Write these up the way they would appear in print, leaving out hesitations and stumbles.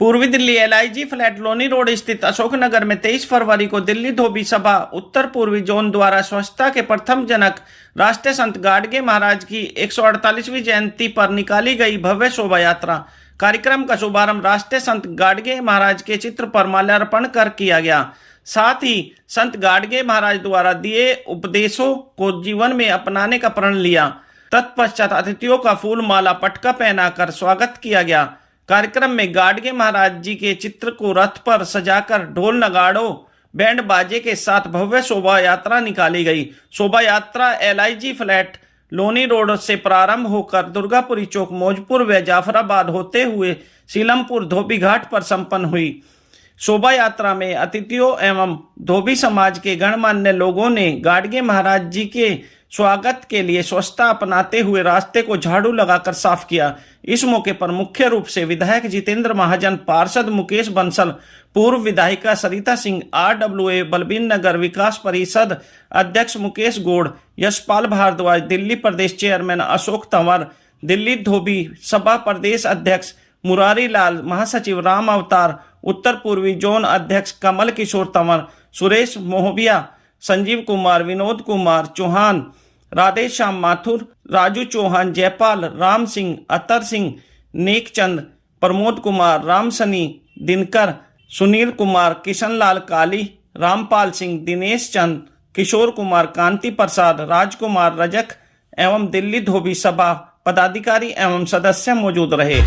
पूर्वी Delhi LIG flat Loni road स्थित अशोकनगर में 23 फरवरी को दिल्ली धोबी सभा उत्तर पूर्वी जोन द्वारा स्वच्छता के प्रथम जनक राष्ट्रीय संत गाडगे महाराज की 148वीं जयंती पर निकाली गई भव्य शोभा यात्रा। कार्यक्रम का शुभारंभ राष्ट्रीय संत गाडगे महाराज के चित्र पर माल्यार्पण कर किया गया। साथ ही संत गाडगे महाराज द्वारा दिए उपदेशों को जीवन में अपनाने का प्रण लिया। तत्पश्चात अतिथियों का फूल माला पटका पहनाकर स्वागत किया गया। कार्यक्रम में गाडगे महाराज जी के चित्र को रथ पर सजाकर ढोल नगाड़ों बैंड बाजे के साथ भव्य शोभा यात्रा निकाली गई। शोभा यात्रा LIG फ्लैट लोनी रोड से प्रारंभ होकर दुर्गापुरी चौक, मौजपुर व जाफराबाद होते हुए सीलमपुर धोबी घाट पर संपन्न हुई। शोभा यात्रा में अतिथियों एवं धोबी समाज के गणमान्य लोगों ने गाडगे महाराज जी के स्वागत के लिए स्वच्छता अपनाते हुए रास्ते को झाड़ू लगाकर साफ किया। इस मौके पर मुख्य रूप से विधायक जितेंद्र महाजन, पार्षद मुकेश बंसल, पूर्व विधायिका सरिता सिंह, RWA बलबीर नगर विकास परिषद अध्यक्ष मुकेश गौड़, यशपाल भारद्वाज, दिल्ली प्रदेश चेयरमैन अशोक तंवर, दिल्ली धोबी सभा प्रदेश अध्यक्ष मुरारी लाल, महासचिव राम अवतार, उत्तर पूर्वी जोन अध्यक्ष कमल किशोर तंवर, सुरेश मोहबिया, संजीव कुमार, विनोद कुमार चौहान, राधेश्याम माथुर, राजू चौहान, जयपाल, राम सिंह, अतर सिंह, नेकचंद, प्रमोद कुमार, राम सनी, दिनकर, सुनील कुमार, किशन लाल काली, रामपाल सिंह, दिनेश चंद, किशोर कुमार, कांति प्रसाद, राजकुमार रजक एवं दिल्ली धोबी सभा पदाधिकारी एवं सदस्य मौजूद रहे।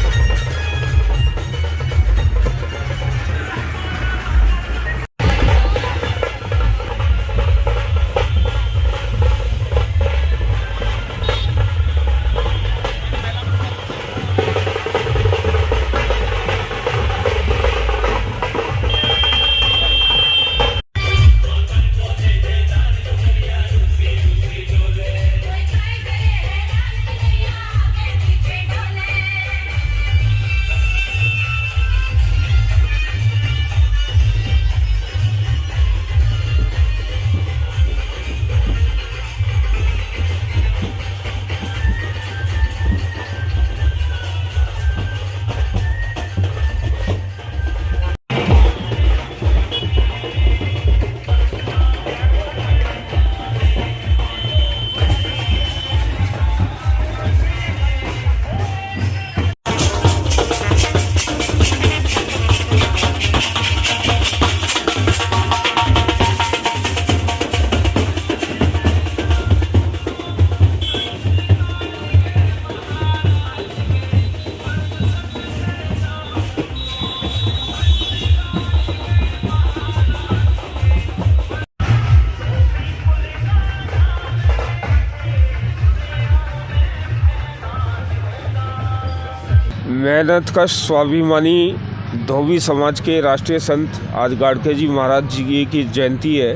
मेहनत का स्वाभिमानी धोबी समाज के राष्ट्रीय संत आज गाडगे जी महाराज जी की जयंती है।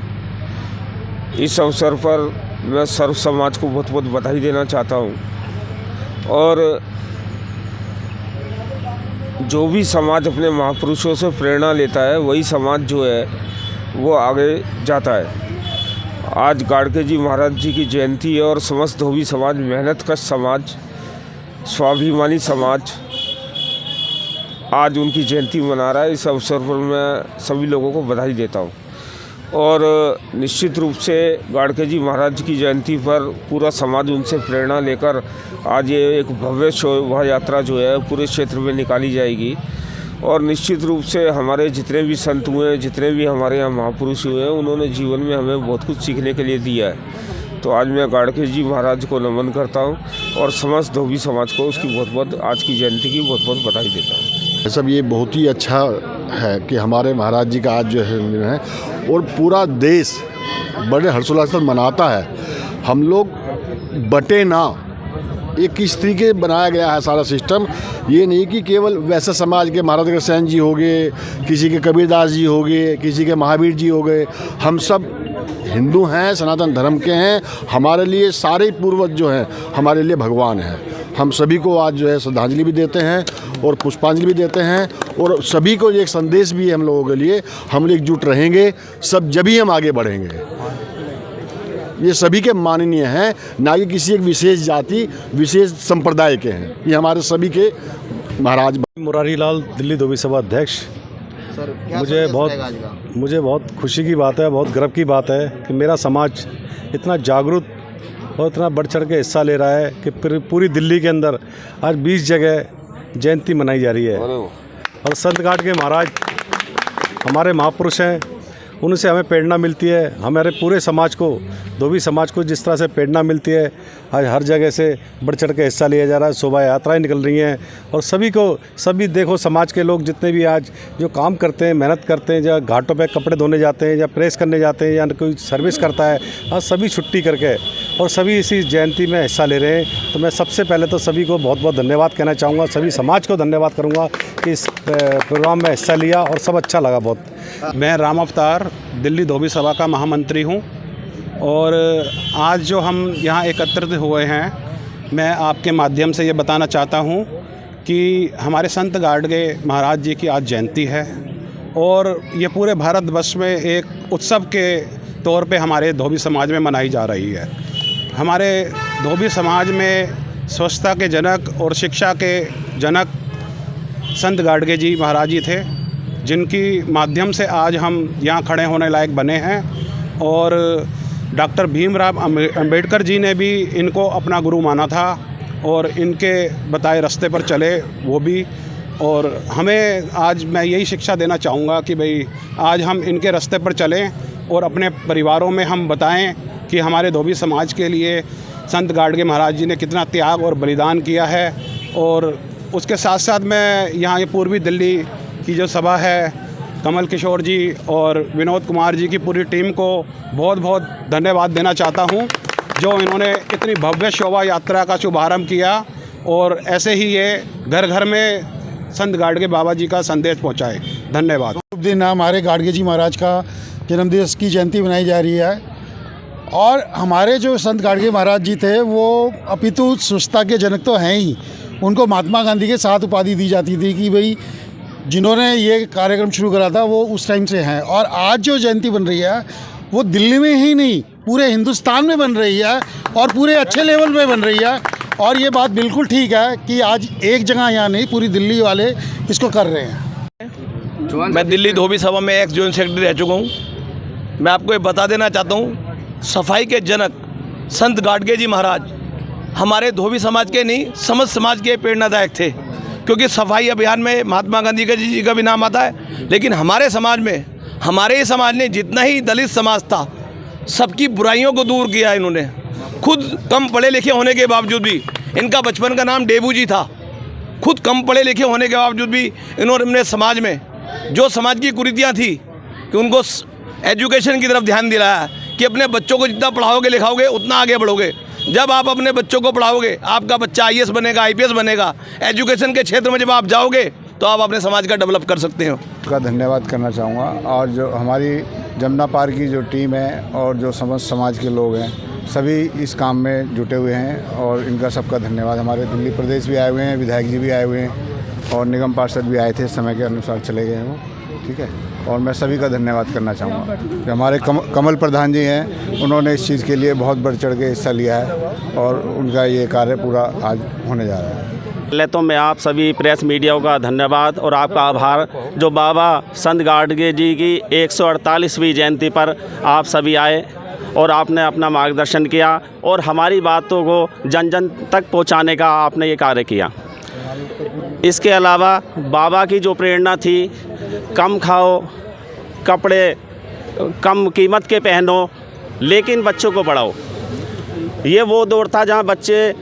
इस अवसर पर मैं सर्व समाज को बहुत बहुत बधाई देना चाहता हूँ। और जो भी समाज अपने महापुरुषों से प्रेरणा लेता है वही समाज जो है वो आगे जाता है। आज गाडगे जी महाराज जी की जयंती है और समस्त धोबी समाज, मेहनत का समाज, स्वाभिमानी समाज आज उनकी जयंती मना रहा है। इस अवसर पर मैं सभी लोगों को बधाई देता हूँ। और निश्चित रूप से गाडगे जी महाराज की जयंती पर पूरा समाज उनसे प्रेरणा लेकर आज ये एक भव्य शोभा यात्रा जो है पूरे क्षेत्र में निकाली जाएगी। और निश्चित रूप से हमारे जितने भी संत हुए, जितने भी हमारे यहाँ महापुरुष हुए हैं, उन्होंने जीवन में हमें बहुत कुछ सीखने के लिए दिया है। तो आज मैं गाडगे जी महाराज को नमन करता हूँ और समस्त धोबी समाज को उसकी बहुत बहुत आज की जयंती की बहुत बहुत बधाई देता हूँ। सब ये बहुत ही अच्छा है कि हमारे महाराज जी का आज जो है और पूरा देश बड़े हर्षोल्लास से मनाता है। हम लोग बटे ना, ये किस तरीके बनाया गया है सारा सिस्टम। ये नहीं कि केवल वैसे समाज के महाराज अग्रसेन जी हो गए, किसी के कबीरदास जी हो गए, किसी के महावीर जी हो गए। हम सब हिंदू हैं, सनातन धर्म के हैं। हमारे लिए सारे पूर्वज जो हैं हमारे लिए भगवान हैं। हम सभी को आज जो है श्रद्धांजलि भी देते हैं और पुष्पांजलि भी देते हैं। और सभी को एक संदेश भी है हम लोगों के लिए, हम एकजुट रहेंगे सब, जब ही हम आगे बढ़ेंगे। ये सभी के माननीय हैं, ना कि किसी एक विशेष जाति, विशेष संप्रदाय के हैं। ये हमारे सभी के महाराज। मुरारी लाल, दिल्ली धोबी सभा अध्यक्ष। सर क्या मुझे संदेश रहेगा आज का? मुझे बहुत खुशी की बात है, बहुत गर्व की बात है कि मेरा समाज इतना जागरूक और इतना बढ़ चढ़ के हिस्सा ले रहा है कि पूरी दिल्ली के अंदर आज 20 जगह जयंती मनाई जा रही है। और संत गाड के महाराज हमारे महापुरुष हैं, उनसे हमें प्रेरणा मिलती है। हमारे पूरे समाज को, धोबी समाज को जिस तरह से प्रेरणा मिलती है, आज हर जगह से बढ़ चढ़ के हिस्सा लिया जा रहा है। शोभा यात्राएं निकल रही हैं और सभी देखो समाज के लोग जितने भी आज जो काम करते हैं, मेहनत करते हैं, या घाटों पे कपड़े धोने जाते हैं, या प्रेस करने जाते हैं, या कोई सर्विस करता है, आज सभी छुट्टी करके और सभी इसी जयंती में हिस्सा ले रहे हैं। तो मैं सबसे पहले तो सभी को बहुत बहुत धन्यवाद कहना चाहूँगा, सभी समाज को धन्यवाद करूँगा कि इस प्रोग्राम में हिस्सा लिया और सब अच्छा लगा बहुत। मैं राम अवतार, दिल्ली धोबी सभा का महामंत्री हूँ और आज जो हम यहाँ एकत्रित हुए हैं, मैं आपके माध्यम से ये बताना चाहता हूँ कि हमारे संत गाडगे महाराज जी की आज जयंती है और ये पूरे भारतवर्ष में एक उत्सव के तौर पे हमारे धोबी समाज में मनाई जा रही है। हमारे धोबी समाज में स्वच्छता के जनक और शिक्षा के जनक संत गाडगे जी महाराज जी थे, जिनकी माध्यम से आज हम यहाँ खड़े होने लायक बने हैं। और डॉक्टर भीमराव अंबेडकर जी ने भी इनको अपना गुरु माना था और इनके बताए रास्ते पर चले वो भी। और हमें आज मैं यही शिक्षा देना चाहूँगा कि भाई आज हम इनके रास्ते पर चलें और अपने परिवारों में हम बताएं कि हमारे धोबी समाज के लिए संत गाडगे महाराज जी ने कितना त्याग और बलिदान किया है। और उसके साथ साथ मैं यहाँ ये पूर्वी दिल्ली की जो सभा है, कमल किशोर जी और विनोद कुमार जी की पूरी टीम को बहुत बहुत धन्यवाद देना चाहता हूँ, जो इन्होंने इतनी भव्य शोभा यात्रा का शुभारंभ किया और ऐसे ही ये घर घर में संत गाडगे बाबा जी का संदेश पहुँचाए। धन्यवाद। शुभ दिन। हमारे गाडगे जी महाराज का जन्मदिवस की जयंती मनाई जा रही है और हमारे जो संत गाडगे महाराज जी थे वो अपितु स्वच्छता के जनक तो हैं ही। उनको महात्मा गांधी के साथ उपाधि दी जाती थी कि भाई जिन्होंने ये कार्यक्रम शुरू करा था वो उस टाइम से हैं। और आज जो जयंती बन रही है वो दिल्ली में ही नहीं पूरे हिंदुस्तान में बन रही है और पूरे अच्छे लेवल पे बन रही है। और ये बात बिल्कुल ठीक है कि आज एक जगह यहाँ नहीं, पूरी दिल्ली वाले इसको कर रहे हैं। मैं दिल्ली धोबी सभा में एक्स जॉइंट सेक्रेटरी रह चुका हूँ। मैं आपको ये बता देना चाहता हूँ, सफाई के जनक संत गाडगे जी महाराज हमारे धोबी समाज के नहीं, समस्त समाज के प्रेरणादायक थे। क्योंकि सफाई अभियान में महात्मा गांधी जी का भी नाम आता है, लेकिन हमारे समाज में, हमारे ही समाज ने जितना ही दलित समाज था, सबकी बुराइयों को दूर किया इन्होंने। खुद कम पढ़े लिखे होने के बावजूद भी, इनका बचपन का नाम डेबू जी था, खुद कम पढ़े लिखे होने के बावजूद भी इन्होंने समाज में जो समाज की कुरीतियाँ थी कि उनको एजुकेशन की तरफ ध्यान दिलाया कि अपने बच्चों को जितना पढ़ाओगे लिखाओगे उतना आगे बढ़ोगे। जब आप अपने बच्चों को पढ़ाओगे, आपका बच्चा IAS बनेगा, IPS बनेगा। एजुकेशन के क्षेत्र में जब आप जाओगे तो आप अपने समाज का डेवलप कर सकते हो। का धन्यवाद करना चाहूँगा। और जो हमारी जमुना पार की जो टीम है और जो समस्त समाज के लोग हैं, सभी इस काम में जुटे हुए हैं और इनका सबका धन्यवाद। हमारे दिल्ली प्रदेश भी आए हुए हैं, विधायक जी भी आए हुए हैं और निगम पार्षद भी आए थे, समय के अनुसार चले गए हैं वो, ठीक है। और मैं सभी का धन्यवाद करना चाहूँगा कि हमारे कमल प्रधान जी हैं, उन्होंने इस चीज़ के लिए बहुत बढ़ चढ़ के हिस्सा लिया है और उनका ये कार्य पूरा आज होने जा रहा है। पहले तो मैं आप सभी प्रेस मीडिया का धन्यवाद और आपका आभार, जो बाबा संत गाडगे जी की 148वीं जयंती पर आप सभी आए और आपने अपना मार्गदर्शन किया और हमारी बातों को जन जन तक पहुंचाने का आपने ये कार्य किया। इसके अलावा बाबा की जो प्रेरणा थी, कम खाओ, कपड़े कम कीमत के पहनो, लेकिन बच्चों को पढ़ाओ। ये वो दौर था जहाँ बच्चे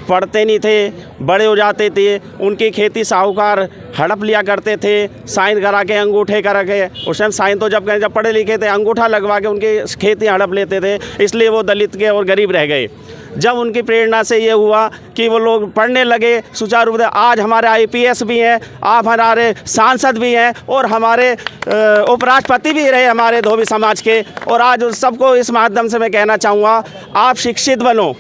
पढ़ते नहीं थे, बड़े हो जाते थे, उनकी खेती साहूकार हड़प लिया करते थे, साइन करा के अंगूठे करा के। उस टाइम साइन तो जब पढ़े लिखे थे, अंगूठा लगवा के उनकी खेती हड़प लेते थे, इसलिए वो दलित के और गरीब रह गए। जब उनकी प्रेरणा से ये हुआ कि वो लोग पढ़ने लगे सुचारू रूप से, आज हमारे IPS भी हैं, आप हमारे सांसद भी हैं और हमारे उपराष्ट्रपति भी रहे हमारे धोबी समाज के। और आज उन सबको इस माध्यम से मैं कहना चाहूँगा, आप शिक्षित बनो।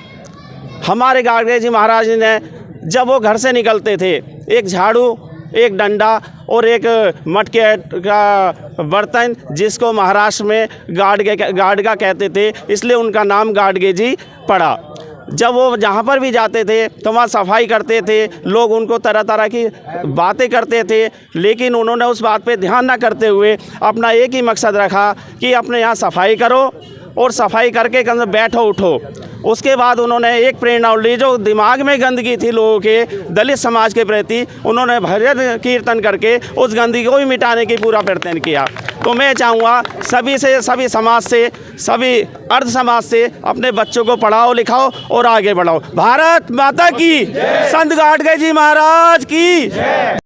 हमारे गाडगे जी महाराज ने जब वो घर से निकलते थे, एक झाड़ू, एक डंडा और एक मटके का बर्तन, जिसको महाराष्ट्र में गाडगा कहते थे, इसलिए उनका नाम गाडगे जी पड़ा। जब वो जहाँ पर भी जाते थे तो वहाँ सफाई करते थे, लोग उनको तरह तरह की बातें करते थे, लेकिन उन्होंने उस बात पे ध्यान न करते हुए अपना एक ही मकसद रखा कि अपने यहाँ सफाई करो और सफाई करके कम से कम बैठो उठो। उसके बाद उन्होंने एक प्रेरणा ली, जो दिमाग में गंदगी थी लोगों के दलित समाज के प्रति, उन्होंने भजन कीर्तन करके उस गंदगी को भी मिटाने की पूरा प्रयत्न किया। तो मैं चाहूँगा सभी से, सभी समाज से, सभी अर्ध समाज से अपने बच्चों को पढ़ाओ लिखाओ और आगे बढ़ाओ। भारत माता की, संत गाडगे जी महाराज की।